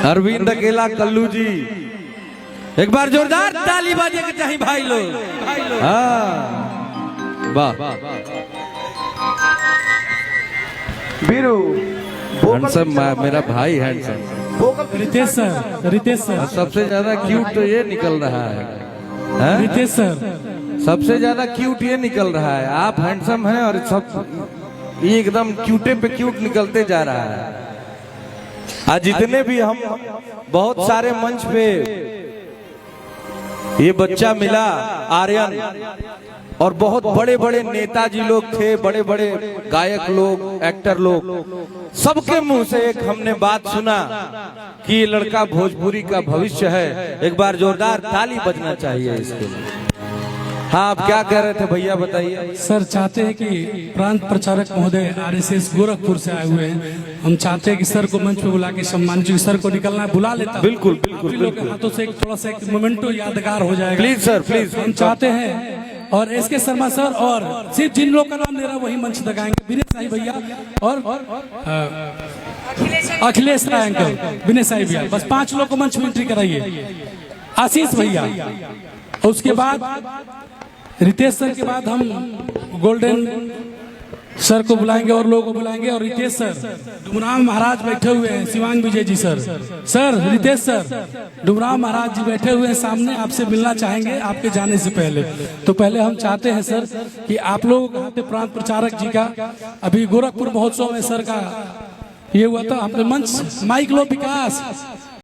अरविंद अकेला कल्लू जी, एक बार जोरदार ताली बाजे के चाहिए भाई लोग। हाँ वाह, बीरू हैंडसम मेरा भाई हैंडसम। रितेश सर सबसे ज्यादा क्यूट तो ये निकल रहा है, रितेश सर सबसे ज्यादा क्यूट ये निकल रहा है। आप हैंडसम हैं और सब ये एकदम क्यूटे पे क्यूट निकलते जा रहा है। आज जितने भी हम बहुत सारे मंच पे ये बच्चा मिला आर्यन, और बहुत बड़े बड़े नेताजी लोग थे, बड़े बड़े गायक लोग, एक्टर लोग, सबके मुंह से एक हमने बात सुना कि ये लड़का भोजपुरी का भविष्य है। एक बार जोरदार ताली बजना चाहिए इसके लिए। हाँ, आप क्या कह रहे थे भैया, बताइए। सर चाहते हैं कि प्रांत प्रचारक महोदय आरएसएस गोरखपुर से आए हुए हैं, हम चाहते हैं कि सर को मंच पे बुला के सम्मानित, सर को निकलना बुला लेता। बिल्कुल बिल्कुल बिल्कुल, हाथों से थोड़ा सा एक मोमेंटो यादगार हो जाएगा। प्लीज सर प्लीज, हम चाहते हैं। और एसके शर्मा सर, और सिर्फ जिन लोग का नाम ले रहा है वही मंच तक आएंगे। विनय साई भैया और अखिलेश राय अंकल, विनय साई भैया, बस 5 लोग को मंच में एंट्री कराइए। आशीष भैया, और उसके बाद रितेश सर के बाद हम गोल्डन सर को बुलाएंगे और लोगों को बुलाएंगे। और रितेश सर, डुमराव महाराज बैठे हुए हैं, शिवांग विजय जी सर, रितेश सर, डुमराव महाराज जी बैठे हुए हैं सामने, आपसे मिलना चाहेंगे आपके जाने से पहले। तो पहले हम चाहते हैं सर कि आप लोग प्रांत प्रचारक जी का अभी गोरखपुर महोत्सव में सर का ये हुआ था, हमने मंच माइक लो विकास